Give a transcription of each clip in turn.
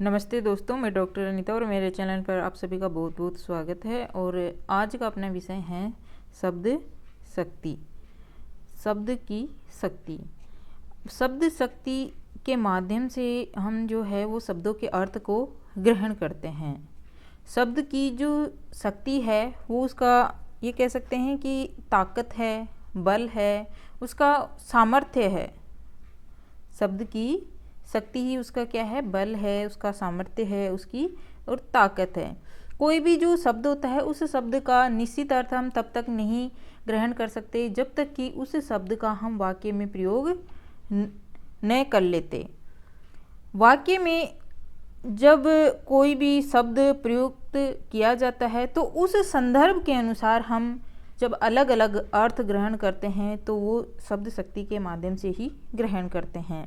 नमस्ते दोस्तों, मैं डॉक्टर अनीता और मेरे चैनल पर आप सभी का बहुत बहुत स्वागत है। और आज का अपना विषय है शब्द शक्ति। शब्द की शक्ति। शब्द शक्ति के माध्यम से हम जो है वो शब्दों के अर्थ को ग्रहण करते हैं। शब्द की जो शक्ति है वो उसका ये कह सकते हैं कि ताकत है, बल है, उसका सामर्थ्य है। शब्द की शक्ति ही उसका क्या है, बल है, उसका सामर्थ्य है, उसकी और ताकत है। कोई भी जो शब्द होता है उस शब्द का निश्चित अर्थ हम तब तक नहीं ग्रहण कर सकते जब तक कि उस शब्द का हम वाक्य में प्रयोग न कर लेते। वाक्य में जब कोई भी शब्द प्रयुक्त किया जाता है तो उस संदर्भ के अनुसार हम जब अलग अलग अर्थ ग्रहण करते हैं तो वो शब्द शक्ति के माध्यम से ही ग्रहण करते हैं।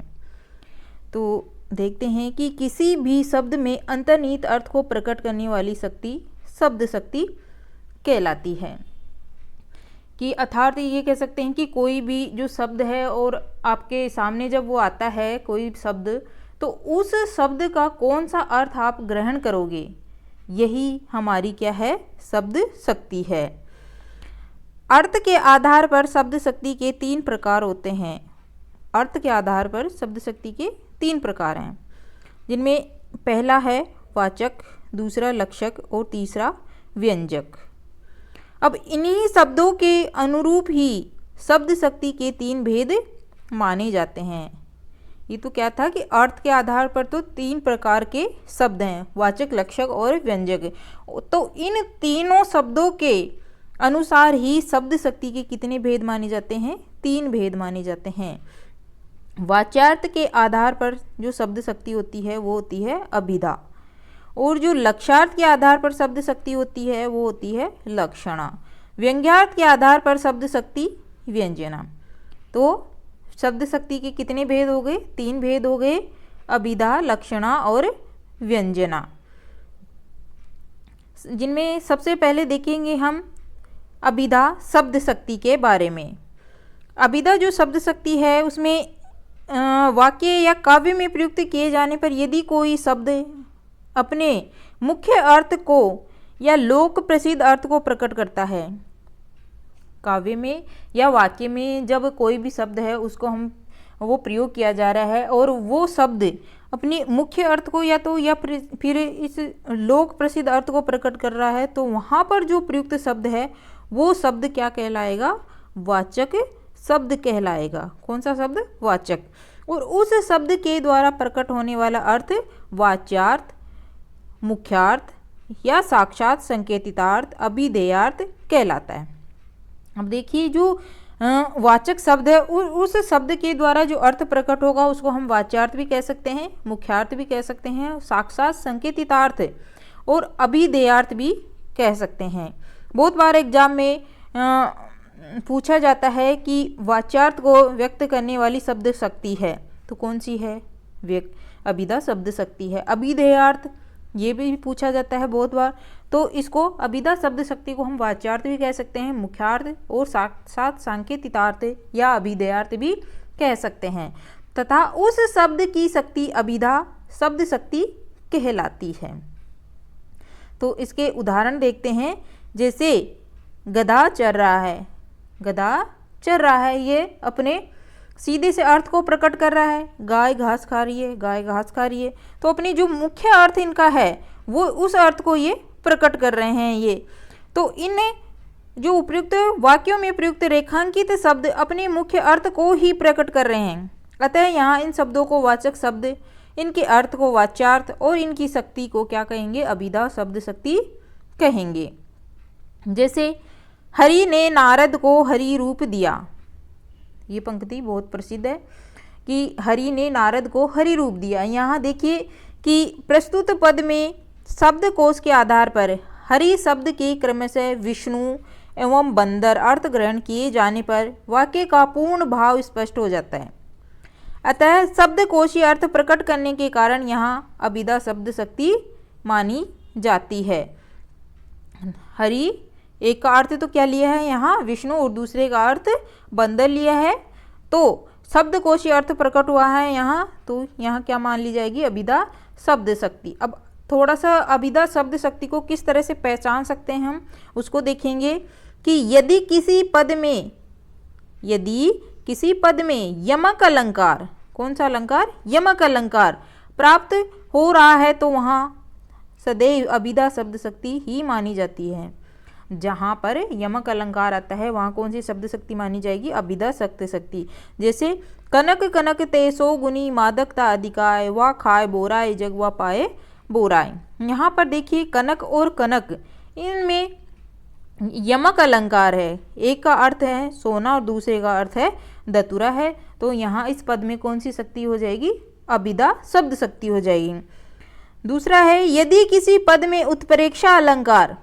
तो देखते हैं कि किसी भी शब्द में अंतर्निहित अर्थ को प्रकट करने वाली शक्ति शब्द शक्ति कहलाती है। कि अर्थात ये कह सकते हैं कि कोई भी जो शब्द है और आपके सामने जब वो आता है कोई शब्द, तो उस शब्द का कौन सा अर्थ आप ग्रहण करोगे, यही हमारी क्या है, शब्द शक्ति है। अर्थ के आधार पर शब्द शक्ति के 3 प्रकार होते हैं। अर्थ के आधार पर शब्द शक्ति के 3 प्रकार हैं, जिनमें पहला है वाचक, दूसरा लक्षक और तीसरा व्यंजक। अब इन्हीं शब्दों के अनुरूप ही शब्द शक्ति के 3 भेद माने जाते हैं। ये तो क्या था कि अर्थ के आधार पर तो 3 प्रकार के शब्द हैं, वाचक, लक्षक और व्यंजक। तो इन तीनों शब्दों के अनुसार ही शब्द शक्ति के कितने भेद माने जाते हैं, 3 भेद माने जाते हैं। वाच्यार्थ के आधार पर जो शब्द शक्ति होती है वो होती है अभिधा, और जो लक्षार्थ के आधार पर शब्द शक्ति होती है वो होती है लक्षणा। व्यंग्यार्थ के आधार पर शब्द शक्ति व्यंजना। तो शब्द शक्ति के कितने भेद हो गए, 3 भेद हो गए, अभिधा, लक्षणा और व्यंजना। जिनमें सबसे पहले देखेंगे हम अभिधा शब्द शक्ति के बारे में। अभिधा जो शब्द शक्ति है उसमें वाक्य या काव्य में प्रयुक्त किए जाने पर यदि कोई शब्द अपने मुख्य अर्थ को या लोक प्रसिद्ध अर्थ को प्रकट करता है, काव्य में या वाक्य में जब कोई भी शब्द है उसको हम वो प्रयोग किया जा रहा है और वो शब्द अपने मुख्य अर्थ को या फिर इस लोक प्रसिद्ध अर्थ को प्रकट कर रहा है, तो वहाँ पर जो प्रयुक्त शब्द है वो शब्द क्या कहलाएगा, वाचक शब्द कहलाएगा। कौन सा शब्द, वाचक। और उस शब्द के द्वारा प्रकट होने वाला अर्थ वाच्यार्थ, मुख्यार्थ या साक्षात संकेतितार्थ, अभिधेयार्थ कहलाता है। अब देखिए जो वाचक शब्द है उस शब्द के द्वारा जो अर्थ प्रकट होगा उसको हम वाच्यार्थ भी कह सकते हैं, मुख्यार्थ भी कह सकते हैं, साक्षात संकेतितार्थ और अभिधेयार्थ भी कह सकते हैं। बहुत बार एग्जाम में पूछा जाता है कि वाच्यार्थ को व्यक्त करने वाली शब्द शक्ति है तो कौन सी है, अभिधा शब्द शक्ति है। अभिधेयार्थ ये भी पूछा जाता है बहुत बार, तो इसको अभिधा शब्द शक्ति को हम वाच्यार्थ भी कह सकते हैं, मुख्यार्थ और साक्षात सांकेतिकार्थ या अभिधेयार्थ भी कह सकते हैं। तथा उस शब्द की शक्ति अभिधा शब्द शक्ति कहलाती है। तो इसके उदाहरण देखते हैं। जैसे गधा चर रहा है, गधा चर रहा है, ये अपने सीधे से अर्थ को प्रकट कर रहा है। गाय घास खा रही है, गाय घास खा रही है, तो अपनी जो मुख्य अर्थ इनका है वो उस अर्थ को ये प्रकट कर रहे हैं। ये तो इन जो उपयुक्त वाक्यों में प्रयुक्त रेखांकित शब्द अपने मुख्य अर्थ को ही प्रकट कर रहे हैं। अतः यहाँ इन शब्दों को वाचक शब्द, इनके अर्थ को वाच्यार्थ और इनकी शक्ति को क्या कहेंगे, अभिधा शब्द शक्ति कहेंगे। जैसे हरि ने नारद को हरि रूप दिया, ये पंक्ति बहुत प्रसिद्ध है कि हरि ने नारद को हरि रूप दिया। यहाँ देखिए कि प्रस्तुत पद में शब्दकोश के आधार पर हरि शब्द के क्रमशः विष्णु एवं बंदर अर्थ ग्रहण किए जाने पर वाक्य का पूर्ण भाव स्पष्ट हो जाता है। अतः शब्दकोशीय अर्थ प्रकट करने के कारण यहाँ अभिधा शब्द शक्ति मानी जाती है। हरि एक का अर्थ तो क्या लिया है यहाँ, विष्णु, और दूसरे का अर्थ बंदर लिया है, तो शब्दकोशीय अर्थ प्रकट हुआ है यहाँ, तो यहाँ क्या मान ली जाएगी, अभिधा शब्द शक्ति। अब थोड़ा सा अभिधा शब्द शक्ति को किस तरह से पहचान सकते हैं हम उसको देखेंगे कि यदि किसी पद में यमक अलंकार, कौन सा अलंकार, यमक अलंकार प्राप्त हो रहा है तो वहाँ सदैव अभिधा शब्द शक्ति ही मानी जाती है। जहाँ पर यमक अलंकार आता है वहाँ कौन सी शब्द शक्ति मानी जाएगी, अभिधा शब्द शक्ति। जैसे कनक कनक ते सो गुनी मादकता अधिकाय, वा खाए बोराए जग वा पाए बोराए। यहाँ पर देखिए कनक और कनक इनमें यमक अलंकार है, एक का अर्थ है सोना और दूसरे का अर्थ है दतुरा है, तो यहाँ इस पद में कौन सी शक्ति हो जाएगी, अभिधा शब्द शक्ति हो जाएगी। दूसरा है यदि किसी पद में उत्प्रेक्षा अलंकार,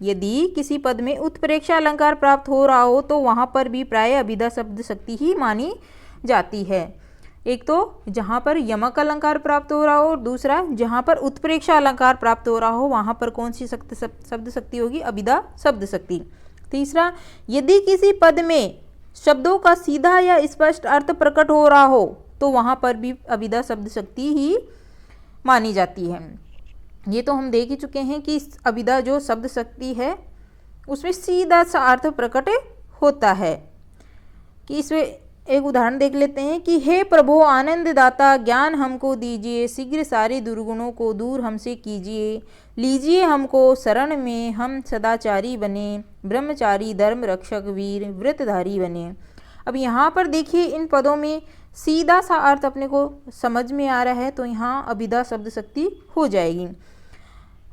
यदि किसी पद में उत्प्रेक्षा अलंकार प्राप्त हो रहा हो तो वहाँ पर भी प्राय अभिधा शब्द शक्ति ही मानी जाती है। एक तो जहाँ पर यमक अलंकार प्राप्त हो रहा हो और दूसरा जहाँ पर उत्प्रेक्षा अलंकार प्राप्त हो रहा हो वहाँ पर कौन सी शब्द शक्ति होगी, अभिधा शब्द शक्ति। तीसरा, यदि किसी पद में शब्दों का सीधा या स्पष्ट अर्थ प्रकट हो रहा हो तो वहाँ पर भी अभिधा शब्द शक्ति ही मानी जाती है। ये तो हम देख ही चुके हैं कि अभिधा जो शब्द शक्ति है उसमें सीधा सा अर्थ प्रकट होता है। कि इसमें एक उदाहरण देख लेते हैं कि हे प्रभु आनंद दाता ज्ञान हमको दीजिए, शीघ्र सारे दुर्गुणों को दूर हमसे कीजिए, लीजिए हमको शरण में हम सदाचारी बने, ब्रह्मचारी धर्म रक्षक वीर व्रतधारी बने। अब यहाँ पर देखिए इन पदों में सीधा सा अर्थ अपने को समझ में आ रहा है तो यहाँ अभिधा शब्द शक्ति हो जाएगी।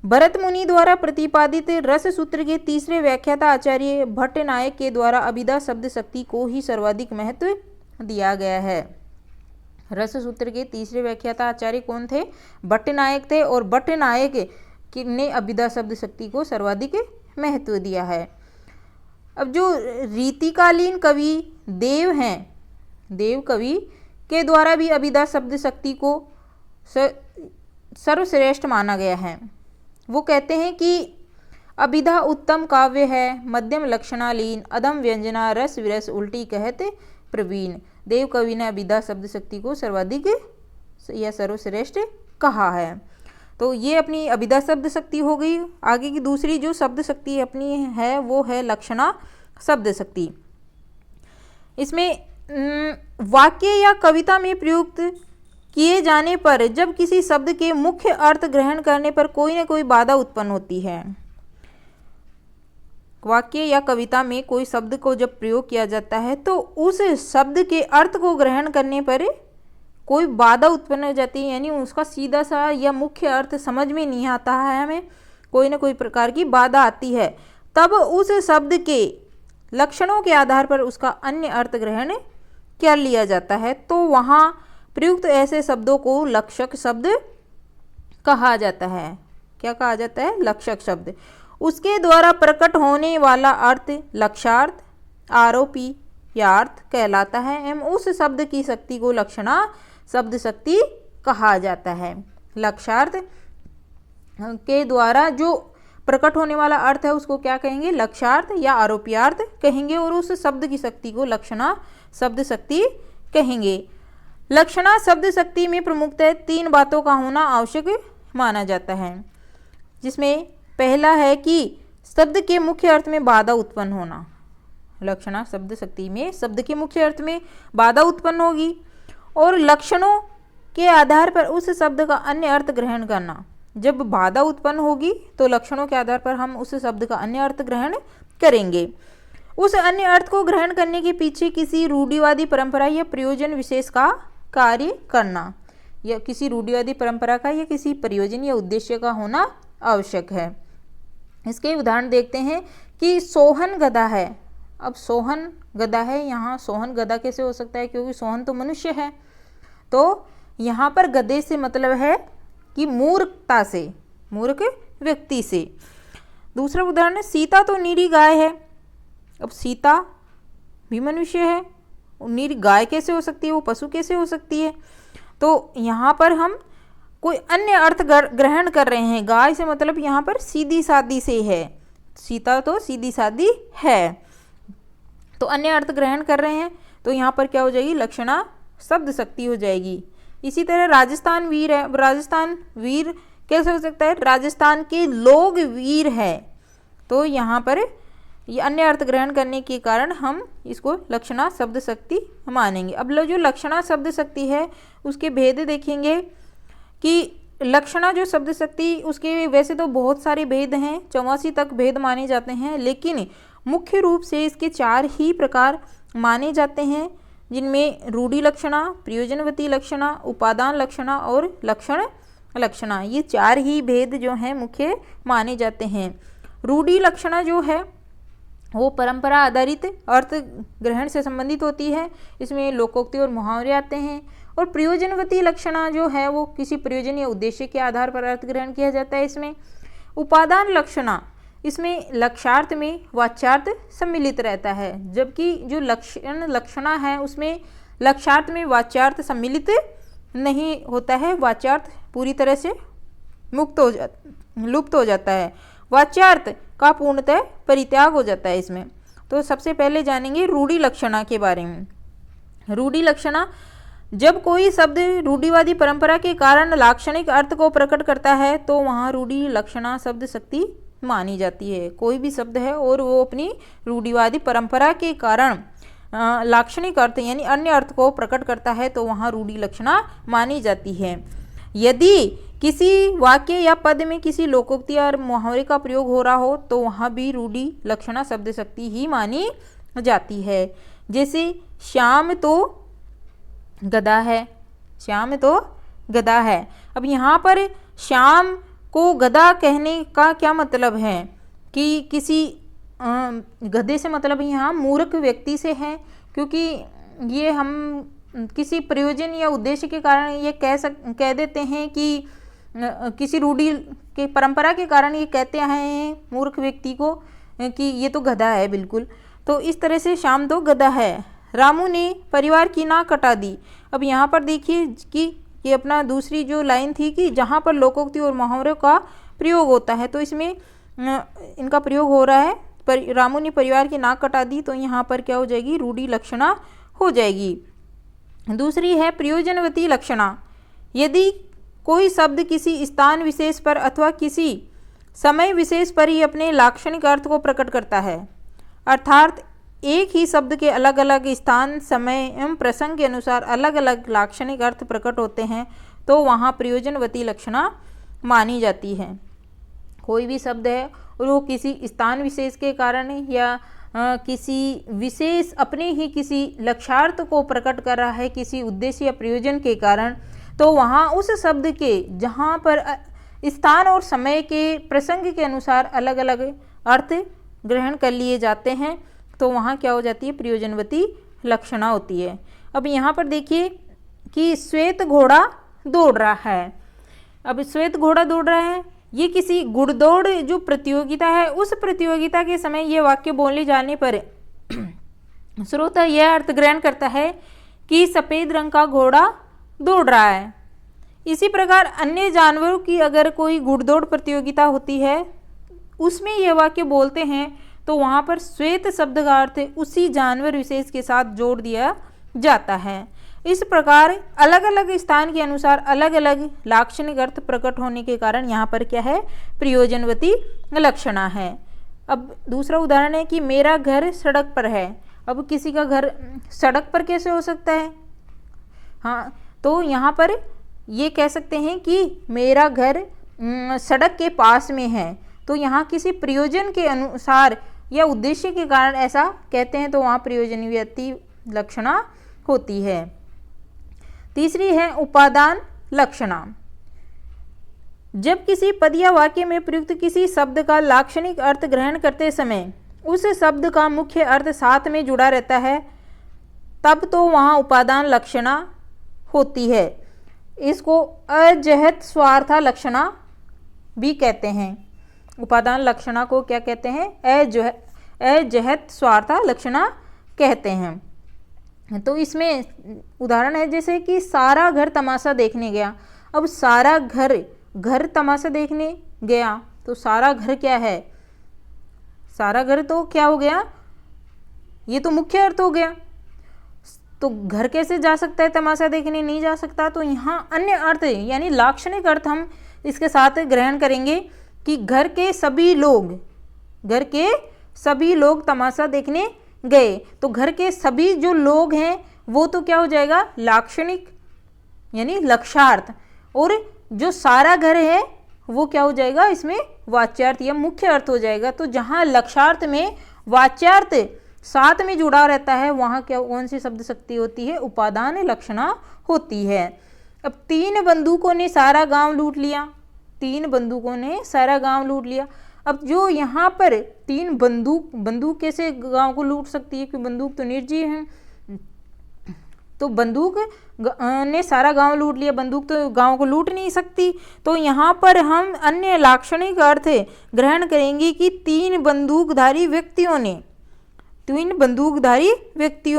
भरत मुनि द्वारा प्रतिपादित रस सूत्र के तीसरे व्याख्याता आचार्य भट्ट नायक के द्वारा अभिधा शब्द शक्ति को ही सर्वाधिक महत्व दिया गया है। रस सूत्र के तीसरे व्याख्याता आचार्य कौन थे, भट्ट नायक थे, और भट्ट नायक ने अभिधा शब्द शक्ति को सर्वाधिक महत्व दिया है। अब जो रीतिकालीन कवि देव हैं, देव कवि के द्वारा भी अभिधा शब्द शक्ति को सर्वश्रेष्ठ माना गया है। वो कहते हैं कि अभिधा उत्तम काव्य है, मध्यम लक्षणालीन, अदम व्यंजना, रस विरस उल्टी कहते प्रवीण। देव कवि ने अभिधा शब्द शक्ति को सर्वाधिक या सर्वश्रेष्ठ कहा है। तो ये अपनी अभिधा शब्द शक्ति हो गई। आगे की दूसरी जो शब्द शक्ति अपनी है वो है लक्षणा शब्द शक्ति। इसमें वाक्य या कविता में प्रयुक्त किए जाने पर जब किसी शब्द के मुख्य अर्थ ग्रहण करने पर कोई न कोई बाधा उत्पन्न होती है। वाक्य या कविता में कोई शब्द को जब प्रयोग किया जाता है तो उस शब्द के अर्थ को ग्रहण करने पर कोई बाधा उत्पन्न हो जाती है, यानी उसका सीधा सा या मुख्य अर्थ समझ में नहीं आता है, हमें कोई न कोई प्रकार की बाधा आती है, तब उस शब्द के लक्षणों के आधार पर उसका अन्य अर्थ ग्रहण कर लिया जाता है। तो वहाँ प्रयुक्त ऐसे शब्दों को लक्षक शब्द कहा जाता है। क्या कहा जाता है, लक्षक शब्द। उसके द्वारा प्रकट होने वाला अर्थ लक्षार्थ, आरोपी या अर्थ कहलाता है एवं उस शब्द की शक्ति को लक्षणा शब्द शक्ति कहा जाता है। लक्षार्थ के द्वारा जो प्रकट होने वाला अर्थ है उसको क्या कहेंगे, लक्षार्थ या आरोपियार्थ कहेंगे, और उस शब्द की शक्ति को लक्षणा शब्द शक्ति कहेंगे। लक्षणा शब्द शक्ति में प्रमुखतः 3 बातों का होना आवश्यक माना जाता है, जिसमें पहला है कि शब्द के मुख्य अर्थ में बाधा उत्पन्न होना। लक्षणा शब्द शक्ति में शब्द के मुख्य अर्थ में बाधा उत्पन्न होगी और लक्षणों के आधार पर उस शब्द का अन्य अर्थ ग्रहण करना। जब बाधा उत्पन्न होगी तो लक्षणों के आधार पर हम उस शब्द का अन्य अर्थ ग्रहण करेंगे। उस अन्य अर्थ को ग्रहण करने के पीछे किसी रूढ़िवादी परंपरा या प्रयोजन विशेष का कार्य करना, या किसी रूढ़िवादी परंपरा का या किसी प्रयोजन या उद्देश्य का होना आवश्यक है। इसके उदाहरण देखते हैं कि सोहन गधा है। अब सोहन गधा है, यहाँ सोहन गधा कैसे हो सकता है, क्योंकि सोहन तो मनुष्य है, तो यहाँ पर गधे से मतलब है कि मूर्खता से, मूर्ख व्यक्ति से। दूसरा उदाहरण है सीता तो नीरी गाय है। अब सीता भी मनुष्य है, नीरी गाय कैसे हो सकती है, वो पशु कैसे हो सकती है। तो यहाँ पर हम कोई अन्य अर्थ ग्रहण कर रहे हैं। गाय से मतलब यहाँ पर सीधी सादी से है, सीता तो सीधी सादी है, तो अन्य अर्थ ग्रहण कर रहे हैं, तो यहाँ पर क्या हो जाएगी, लक्षणा शब्द शक्ति हो जाएगी। इसी तरह राजस्थान वीर है। अब राजस्थान वीर कैसे हो सकता है? राजस्थान के लोग वीर है। तो यहाँ पर ये अन्य अर्थ ग्रहण करने के कारण हम इसको लक्षणा शब्द शक्ति मानेंगे। अब जो लक्षणा शब्द शक्ति है उसके भेद देखेंगे कि लक्षणा जो शब्द शक्ति उसके वैसे तो बहुत सारे भेद हैं, 84 तक भेद माने जाते हैं, लेकिन मुख्य रूप से इसके 4 ही प्रकार माने जाते हैं, जिनमें रूढ़ि लक्षणा, प्रयोजनवती लक्षणा, उपादान लक्षणा और लक्षण लक्षणा। ये 4 ही भेद जो हैं मुख्य माने जाते हैं। रूढ़ि लक्षणा जो है वो परंपरा आधारित अर्थ ग्रहण से संबंधित होती है। इसमें लोकोक्ति और मुहावरे आते हैं। और प्रयोजनवती लक्षणा जो है वो किसी प्रयोजन या उद्देश्य के आधार पर अर्थ ग्रहण किया जाता है। इसमें उपादान लक्षणा, इसमें लक्ष्यार्थ में वाच्यार्थ सम्मिलित रहता है, जबकि जो लक्षण लक्षणा है उसमें लक्ष्यार्थ में वाच्यार्थ सम्मिलित नहीं होता है, वाच्यार्थ पूरी तरह से लुप्त हो जाता है, वाच्यार्थ का पूर्णतः परित्याग हो जाता है इसमें। तो सबसे पहले जानेंगे रूढ़ि लक्षणा के बारे में। रूढ़ि लक्षणा, जब कोई शब्द रूढ़िवादी परंपरा के कारण लाक्षणिक अर्थ को प्रकट करता है तो वहाँ रूढ़ि लक्षणा शब्द शक्ति मानी जाती है। कोई भी शब्द है और वो अपनी रूढ़िवादी परंपरा के कारण लाक्षणिक अर्थ यानी अन्य अर्थ को प्रकट करता है तो वहाँ रूढ़ि लक्षणा मानी जाती है। यदि किसी वाक्य या पद में किसी लोकोक्ति और मुहावरे का प्रयोग हो रहा हो तो वहाँ भी रूढ़ि लक्षणा शब्द शक्ति ही मानी जाती है। जैसे श्याम तो गधा है, श्याम तो गधा है। अब यहाँ पर श्याम को गधा कहने का क्या मतलब है कि किसी गधे से मतलब यहाँ मूर्ख व्यक्ति से है, क्योंकि ये हम किसी प्रयोजन या उद्देश्य के कारण ये कह देते हैं कि किसी रूढ़ि के परंपरा के कारण ये कहते हैं मूर्ख व्यक्ति को कि ये तो गधा है बिल्कुल। तो इस तरह से श्याम तो गधा है। रामू ने परिवार की नाक कटा दी। अब यहाँ पर देखिए कि ये अपना दूसरी जो लाइन थी कि जहाँ पर लोकोक्ति और मुहावरों का प्रयोग होता है तो इसमें इनका प्रयोग हो रहा है। पर रामू ने परिवार की नाक कटा दी, तो यहाँ पर क्या हो जाएगी? रूढ़ि लक्षणा हो जाएगी। दूसरी है प्रयोजनवती लक्षणा। यदि कोई शब्द किसी स्थान विशेष पर अथवा किसी समय विशेष पर ही अपने लाक्षणिक अर्थ को प्रकट करता है, अर्थात एक ही शब्द के अलग अलग स्थान, समय एवं प्रसंग के अनुसार अलग अलग लाक्षणिक अर्थ प्रकट होते हैं, तो वहाँ प्रयोजनवती लक्षणा मानी जाती है। कोई भी शब्द है और वो किसी स्थान विशेष के कारण या किसी विशेष अपने ही किसी लक्ष्यार्थ को प्रकट कर रहा है किसी उद्देश्य या प्रयोजन के कारण, तो वहाँ उस शब्द के जहाँ पर स्थान और समय के प्रसंग के अनुसार अलग अलग अर्थ ग्रहण कर लिए जाते हैं, तो वहाँ क्या हो जाती है? प्रयोजनवती लक्षणा होती है। अब यहाँ पर देखिए कि श्वेत घोड़ा दौड़ रहा है। अब श्वेत घोड़ा दौड़ रहा है, ये किसी घुड़दौड़ जो प्रतियोगिता है उस प्रतियोगिता के समय ये वाक्य बोले जाने पर श्रोता यह अर्थ ग्रहण करता है कि सफ़ेद रंग का घोड़ा दौड़ रहा है। इसी प्रकार अन्य जानवरों की अगर कोई घुड़दौड़ प्रतियोगिता होती है उसमें यह वाक्य बोलते हैं तो वहाँ पर श्वेत शब्द का अर्थ उसी जानवर विशेष के साथ जोड़ दिया जाता है। इस प्रकार अलग अलग स्थान के अनुसार अलग अलग लाक्षणिक अर्थ प्रकट होने के कारण यहाँ पर क्या है? प्रयोजनवती लक्षणा है। अब दूसरा उदाहरण है कि मेरा घर सड़क पर है। अब किसी का घर सड़क पर कैसे हो सकता है? हाँ, तो यहाँ पर ये कह सकते हैं कि मेरा घर सड़क के पास में है, तो यहाँ किसी प्रयोजन के अनुसार या उद्देश्य के कारण ऐसा कहते हैं, तो वहाँ प्रयोजनवती लक्षणा होती है। तीसरी है उपादान लक्षणा। जब किसी पद या वाक्य में प्रयुक्त किसी शब्द का लाक्षणिक अर्थ ग्रहण करते समय उस शब्द का मुख्य अर्थ साथ में जुड़ा रहता है, तब तो वहाँ उपादान लक्षणा होती है। इसको अजहत स्वार्था लक्षणा भी कहते हैं। उपादान लक्षणा को क्या कहते हैं? अजहत स्वार्था लक्षणा कहते हैं। तो इसमें उदाहरण है जैसे कि सारा घर तमाशा देखने गया। अब सारा घर तमाशा देखने गया, तो सारा घर क्या है? सारा घर तो क्या हो गया? ये तो मुख्य अर्थ हो गया। तो घर कैसे जा सकता है तमाशा देखने, नहीं जा सकता। तो यहाँ अन्य अर्थ यानी लाक्षणिक अर्थ हम इसके साथ ग्रहण करेंगे कि घर के सभी लोग तमाशा देखने गए। तो घर के सभी जो लोग हैं वो तो क्या हो जाएगा, लाक्षणिक यानी लक्ष्यार्थ, और जो सारा घर है वो क्या हो जाएगा, इसमें वाच्यार्थ या मुख्य अर्थ हो जाएगा। तो जहाँ लक्ष्यार्थ में वाच्यार्थ साथ में जुड़ा रहता है वहाँ क्या, कौन सी शब्द शक्ति होती है, उपादान लक्षणा होती है। अब 3 बंदूकों ने सारा गांव लूट लिया, 3 बंदूकों ने सारा गांव लूट लिया। अब जो यहाँ पर 3 बंदूक कैसे गांव को लूट सकती है, क्योंकि बंदूक तो निर्जीव है। तो बंदूक ने सारा गांव लूट लिया, बंदूक तो गांव को लूट नहीं सकती। तो यहाँ पर हम अन्य लाक्षणिक अर्थ ग्रहण करेंगे कि 3 बंदूकधारी व्यक्तियों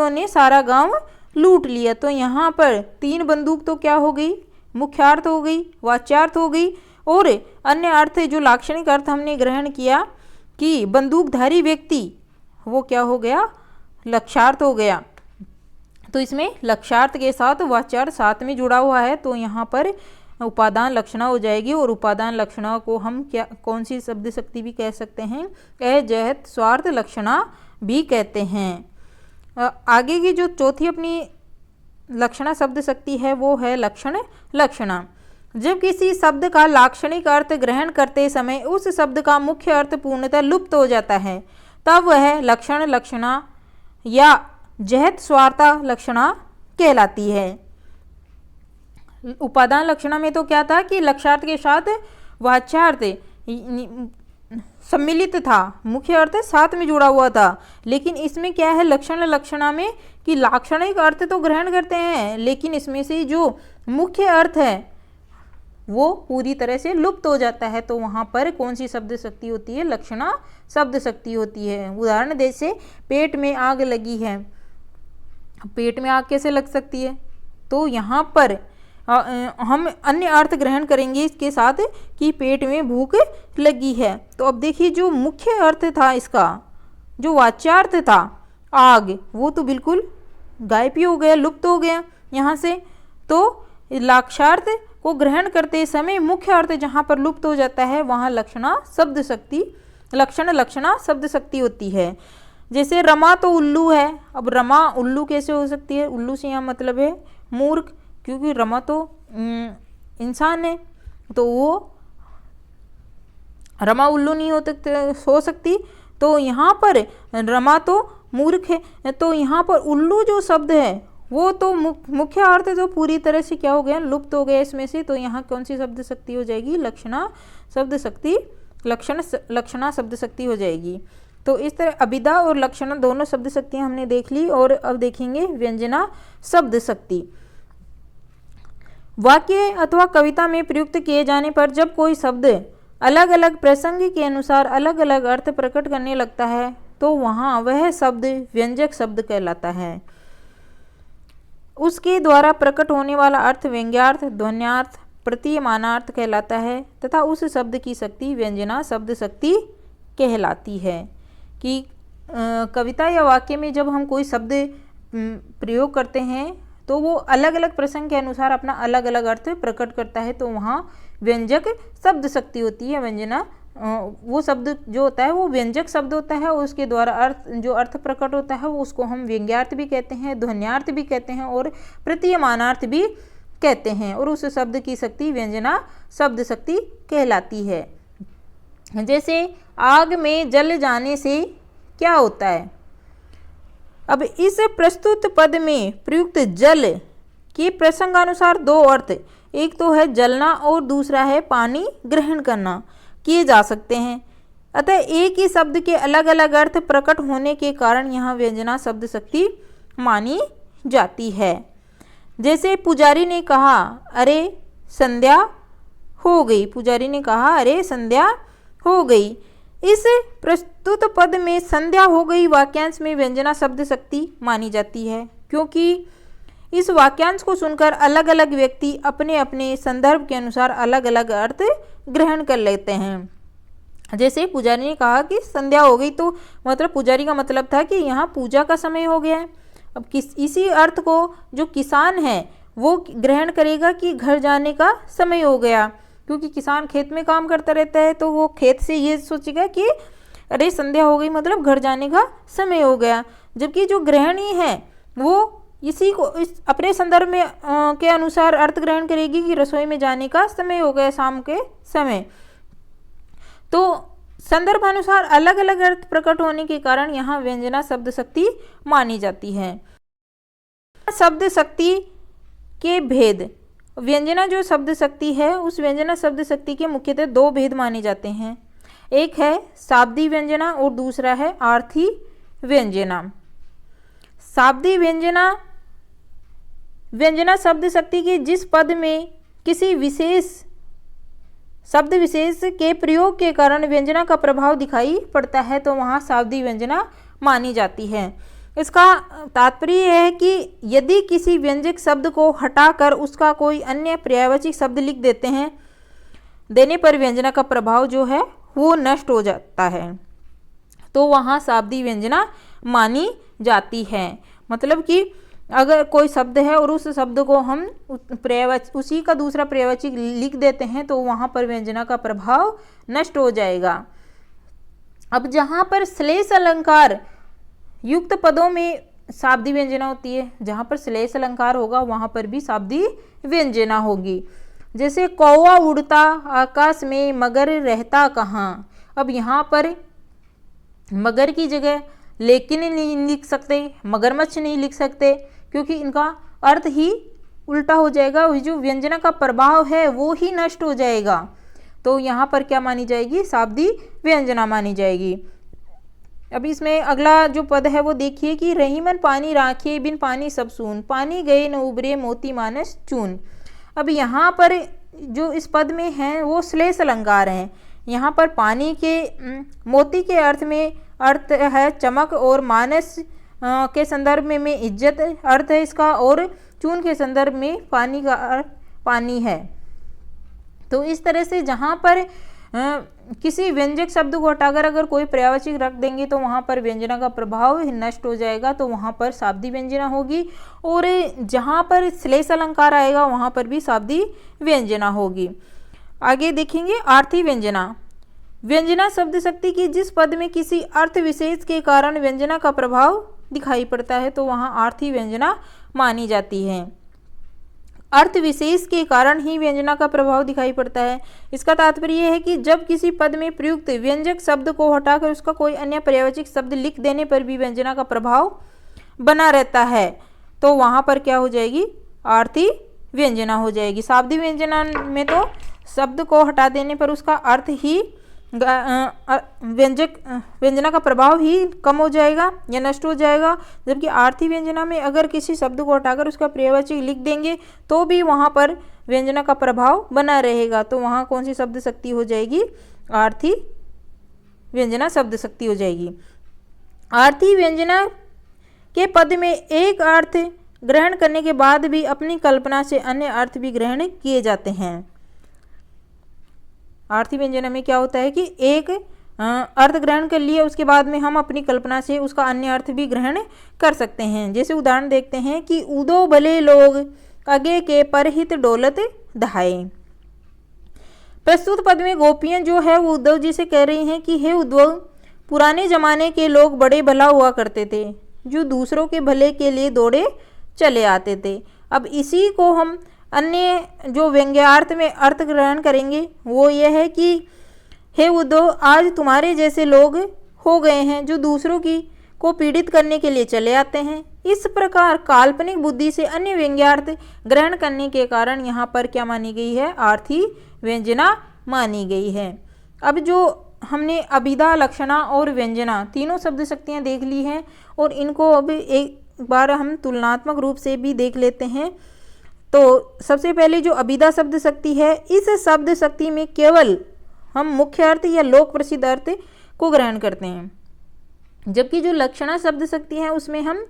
ने सारा गांव लूट लिया। तो यहाँ पर 3 बंदूक तो क्या हो गई, मुख्यार्थ हो गई, वाच्यार्थ हो गई, और अन्य अर्थ जो लाक्षणिक अर्थ हमने ग्रहण किया कि बंदूकधारी व्यक्ति, वो क्या हो गया, लक्ष्यार्थ हो गया। तो इसमें लक्ष्यार्थ के साथ वाच्यार्थ साथ में जुड़ा हुआ है, तो यहाँ पर उपादान लक्षणा हो जाएगी। और उपादान लक्षणा को हम क्या, कौन सी शब्द शक्ति भी कह सकते हैं, अजहत स्वार्थ लक्षणा भी कहते हैं। आगे की जो चौथी अपनी लक्षणा शब्द शक्ति है वो है लक्षण लक्षणा। जब किसी शब्द का लाक्षणिक अर्थ ग्रहण करते समय उस शब्द का मुख्य अर्थ पूर्णतः लुप्त हो जाता है, तब वह लक्षण लक्षणा या जहत स्वार्था लक्षणा कहलाती है। उपादान लक्षणा में तो क्या था कि लक्ष्यार्थ के साथ वाच्यार्थ सम्मिलित था, मुख्य अर्थ साथ में जुड़ा हुआ था। लेकिन इसमें क्या है, लक्षण लक्षणा में कि लाक्षणिक अर्थ तो ग्रहण करते हैं, लेकिन इसमें से जो मुख्य अर्थ है वो पूरी तरह से लुप्त हो जाता है। तो वहाँ पर कौन सी शब्द शक्ति होती है, लक्षणा शब्द शक्ति होती है। उदाहरण जैसे पेट में आग लगी है, पेट में आग कैसे लग सकती है, तो यहाँ पर हम अन्य अर्थ ग्रहण करेंगे इसके साथ कि पेट में भूख लगी है। तो अब देखिए जो मुख्य अर्थ था इसका, जो वाच्यार्थ था आग, वो तो बिल्कुल गायब ही हो गया, लुप्त हो गया यहाँ से। तो लाक्षार्थ को ग्रहण करते समय मुख्य अर्थ जहाँ पर लुप्त हो जाता है वहाँ लक्षणा शब्द शक्ति, लक्षण लक्षणा शब्द शक्ति होती है। जैसे रमा तो उल्लू है, अब रमा उल्लू कैसे हो सकती है, उल्लू से यहाँ मतलब है मूर्ख, क्योंकि रमा तो इंसान है, तो वो रमा उल्लू नहीं हो सकती। तो यहाँ पर रमा तो मूर्ख है, तो यहाँ पर उल्लू जो शब्द है वो तो मुख्य अर्थ तो पूरी तरह से क्या हो गया, लुप्त हो गया इसमें से। तो यहाँ कौन सी शब्द शक्ति हो जाएगी, लक्षणा शब्द शक्ति, लक्षणा शब्द शक्ति हो जाएगी। तो इस तरह अभिधा और लक्षणा दोनों शब्द शक्तियाँ हमने देख ली। और अब देखेंगे व्यंजना शब्द शक्ति। वाक्य अथवा कविता में प्रयुक्त किए जाने पर जब कोई शब्द अलग अलग प्रसंग के अनुसार अलग अलग अर्थ प्रकट करने लगता है तो वहाँ वह शब्द व्यंजक शब्द कहलाता है। उसके द्वारा प्रकट होने वाला अर्थ व्यंग्यार्थ, ध्वन्यार्थ, प्रतीयमानार्थ कहलाता है तथा उस शब्द की शक्ति व्यंजना शब्द शक्ति कहलाती है। कि कविता या वाक्य में जब हम कोई शब्द प्रयोग करते हैं तो वो अलग अलग प्रसंग के अनुसार अपना अलग अलग अर्थ प्रकट करता है, तो वहाँ व्यंजक शब्द शक्ति होती है। व्यंजना वो शब्द जो होता है वो व्यंजक शब्द होता है और उसके द्वारा अर्थ प्रकट होता है वो उसको हम व्यंग्यार्थ भी कहते हैं, ध्वन्यार्थ भी कहते हैं और प्रतीयमानार्थ भी कहते हैं। और उस शब्द की शक्ति व्यंजना शब्द शक्ति कहलाती है। जैसे आग में जल जाने से क्या होता है। अब इस प्रस्तुत पद में प्रयुक्त जल के प्रसंगानुसार दो अर्थ, एक तो है जलना और दूसरा है पानी ग्रहण करना, किए जा सकते हैं। अतः एक ही शब्द के अलग अलग अर्थ प्रकट होने के कारण यहाँ व्यंजना शब्द शक्ति मानी जाती है। जैसे पुजारी ने कहा अरे संध्या हो गई, पुजारी ने कहा अरे संध्या हो गई। इस प्रस्तुत पद में संध्या हो गई वाक्यांश में व्यंजना शब्द शक्ति मानी जाती है, क्योंकि इस वाक्यांश को सुनकर अलग अलग व्यक्ति अपने अपने संदर्भ के अनुसार अलग अलग अर्थ ग्रहण कर लेते हैं। जैसे पुजारी ने कहा कि संध्या हो गई, तो मतलब पुजारी का मतलब था कि यहाँ पूजा का समय हो गया है। अब इसी अर्थ को जो किसान है वो ग्रहण करेगा कि घर जाने का समय हो गया, क्योंकि किसान खेत में काम करता रहता है तो वो खेत से ये सोचेगा कि अरे संध्या हो गई, मतलब घर जाने का समय हो गया। जबकि जो गृहिणी है वो इसी को इस अपने संदर्भ में के अनुसार अर्थ ग्रहण करेगी कि रसोई में जाने का समय हो गया, शाम के समय। तो संदर्भानुसार अलग अलग अर्थ प्रकट होने के कारण यहाँ व्यंजना शब्द शक्ति मानी जाती है। शब्द शक्ति के भेद। व्यंजना जो शब्द शक्ति है उस व्यंजना शब्द शक्ति के मुख्यतः दो भेद माने जाते हैं। एक है शाब्दी व्यंजना और दूसरा है आर्थी व्यंजना। शाब्दी व्यंजना व्यंजना शब्द शक्ति के जिस पद में किसी विशेष शब्द विशेष के प्रयोग के कारण व्यंजना का प्रभाव दिखाई पड़ता है तो वहाँ शाब्दी व्यंजना मानी जाती है। इसका तात्पर्य यह है कि यदि किसी व्यंजक शब्द को हटाकर उसका कोई अन्य पर्यायवाची शब्द लिख देने पर व्यंजना का प्रभाव जो है वो नष्ट हो जाता है, तो वहाँ शाब्दी व्यंजना मानी जाती है। मतलब कि अगर कोई शब्द है और उस शब्द को हम उसी का दूसरा पर्यायवाची लिख देते हैं तो वहाँ पर व्यंजना का प्रभाव नष्ट हो जाएगा। अब जहाँ पर श्लेष अलंकार युक्त पदों में शाब्दी व्यंजना होती है, जहाँ पर श्लेष अलंकार होगा वहाँ पर भी शाब्दी व्यंजना होगी। जैसे कौवा उड़ता आकाश में मगर रहता कहाँ। अब यहाँ पर मगर की जगह लेकिन नहीं लिख सकते, मगरमच्छ नहीं लिख सकते, क्योंकि इनका अर्थ ही उल्टा हो जाएगा, जो व्यंजना का प्रभाव है वो ही नष्ट हो जाएगा। तो यहाँ पर क्या मानी जाएगी? शाब्दी व्यंजना मानी जाएगी। अब इसमें अगला जो पद है वो देखिए कि रहीमन पानी राखे बिन पानी सब सून, पानी गए न उबरे मोती मानस चून। अब यहाँ पर जो इस पद में है वो श्लेष अलंकार हैं। यहाँ पर पानी के मोती के अर्थ में अर्थ है चमक, और मानस के संदर्भ में इज्जत अर्थ है इसका, और चून के संदर्भ में पानी का अर्थ पानी है। तो इस तरह से जहाँ पर किसी व्यंजक शब्द को हटाकर अगर कोई पर्यायवाची रख देंगे तो वहाँ पर व्यंजना का प्रभाव नष्ट हो जाएगा, तो वहाँ पर शाब्दी व्यंजना होगी। और जहाँ पर श्लेष अलंकार आएगा वहाँ पर भी शाब्दी व्यंजना होगी। आगे देखेंगे आर्थी व्यंजना। व्यंजना शब्द शक्ति की जिस पद में किसी अर्थ विशेष के कारण व्यंजना का प्रभाव दिखाई पड़ता है तो वहाँ आर्थी व्यंजना मानी जाती है। अर्थ विशेष के कारण ही व्यंजना का प्रभाव दिखाई पड़ता है। इसका तात्पर्य यह है कि जब किसी पद में प्रयुक्त व्यंजक शब्द को हटाकर उसका कोई अन्य पर्यायवाची शब्द लिख देने पर भी व्यंजना का प्रभाव बना रहता है तो वहाँ पर क्या हो जाएगी? आर्थी व्यंजना हो जाएगी। शाब्दी व्यंजना में तो शब्द को हटा देने पर उसका अर्थ ही व्यंजना का प्रभाव ही कम हो जाएगा या नष्ट हो जाएगा। जबकि आर्थी व्यंजना में अगर किसी शब्द को हटाकर उसका पर्यायवाची लिख देंगे तो भी वहाँ पर व्यंजना का प्रभाव बना रहेगा, तो वहाँ कौन सी शब्द शक्ति हो जाएगी? आर्थी व्यंजना शब्द शक्ति हो जाएगी। आर्थी व्यंजना के पद में एक अर्थ ग्रहण करने के बाद भी अपनी कल्पना से अन्य अर्थ भी ग्रहण किए जाते हैं। आर्थी व्यंजना में क्या होता है कि एक अर्थ ग्रहण कर लिए, उसके बाद में हम अपनी कल्पना से उसका अन्य अर्थ भी ग्रहण कर सकते हैं। जैसे उदाहरण देखते हैं कि उदो भले लोग अगे के परहित डोलत दहाए। प्रस्तुत पद में गोपियां जो है वो उद्धव जी से कह रही हैं कि हे उद्धव, पुराने जमाने के लोग बड़े भला हुआ करते थे, जो दूसरों के भले के लिए दौड़े चले आते थे। अब इसी को हम अन्य जो व्यंग्यार्थ में अर्थ ग्रहण करेंगे वो ये है कि हे उद्धव, आज तुम्हारे जैसे लोग हो गए हैं जो दूसरों को पीड़ित करने के लिए चले आते हैं। इस प्रकार काल्पनिक बुद्धि से अन्य व्यंग्यार्थ ग्रहण करने के कारण यहाँ पर क्या मानी गई है? आर्थी व्यंजना मानी गई है। अब जो हमने अभिधा, लक्षणा और व्यंजना तीनों शब्द शक्तियाँ देख ली हैं और इनको अब एक बार हम तुलनात्मक रूप से भी देख लेते हैं। तो सबसे पहले जो अभिधा शब्द शक्ति है, इस शब्द शक्ति में केवल हम मुख्य अर्थ या लोक प्रसिद्ध अर्थ को ग्रहण करते हैं, जबकि जो लक्षणा शब्द शक्ति है उसमें हम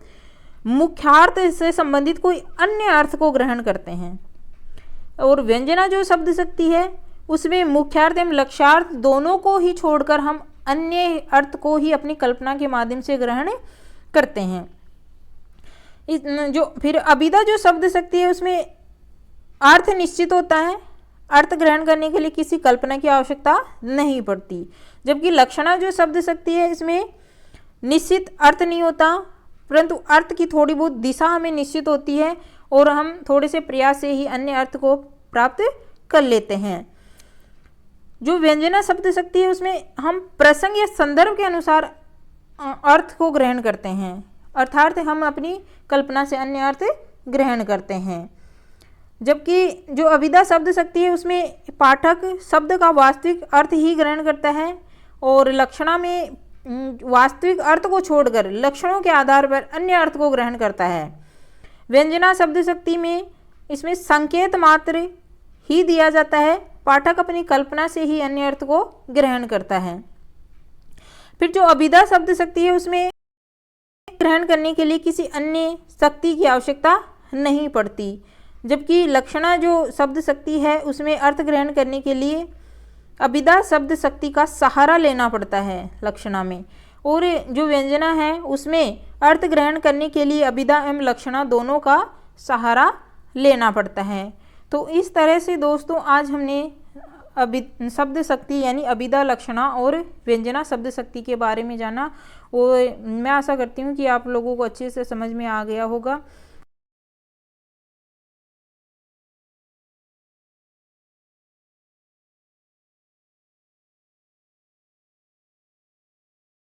मुख्यार्थ से संबंधित कोई अन्य अर्थ को ग्रहण करते हैं। और व्यंजना जो शब्द शक्ति है उसमें मुख्यार्थ एवं लक्ष्यार्थ दोनों को ही छोड़कर हम अन्य अर्थ को ही अपनी कल्पना के माध्यम से ग्रहण करते हैं। जो फिर अभिधा जो शब्द शक्ति है उसमें अर्थ निश्चित होता है, अर्थ ग्रहण करने के लिए किसी कल्पना की आवश्यकता नहीं पड़ती। जबकि लक्षणा जो शब्द शक्ति है इसमें निश्चित अर्थ नहीं होता, परंतु अर्थ की थोड़ी बहुत दिशा हमें निश्चित होती है और हम थोड़े से प्रयास से ही अन्य अर्थ को प्राप्त कर लेते हैं। जो व्यंजना शब्द शक्ति है उसमें हम प्रसंग या संदर्भ के अनुसार अर्थ को ग्रहण करते हैं, अर्थात हम अपनी कल्पना से अन्य अर्थ ग्रहण करते हैं। जबकि जो अभिधा शब्द शक्ति है उसमें पाठक शब्द का वास्तविक अर्थ ही ग्रहण करता है और लक्षणा में वास्तविक अर्थ को छोड़कर लक्षणों के आधार पर अन्य अर्थ को ग्रहण करता है। व्यंजना शब्द शक्ति में इसमें संकेत मात्र ही दिया जाता है, पाठक अपनी कल्पना से ही अन्य अर्थ को ग्रहण करता है। फिर जो अभिधा शब्द शक्ति है उसमें ग्रहण करने के लिए किसी अन्य शक्ति की आवश्यकता नहीं पड़ती। जबकि लक्षणा जो शब्द शक्ति है उसमें अर्थ ग्रहण करने के लिए अभिधा शब्द शक्ति का सहारा लेना पड़ता है लक्षणा में, और जो व्यंजना है उसमें अर्थ ग्रहण करने के लिए अभिधा एवं लक्षणा दोनों का सहारा लेना पड़ता है। तो इस तरह से दोस्तों आज हमने शब्द शक्ति यानी अभिधा, लक्षणा और व्यंजना शब्द शक्ति के बारे में जाना, और मैं आशा करती हूँ कि आप लोगों को अच्छे से समझ में आ गया होगा।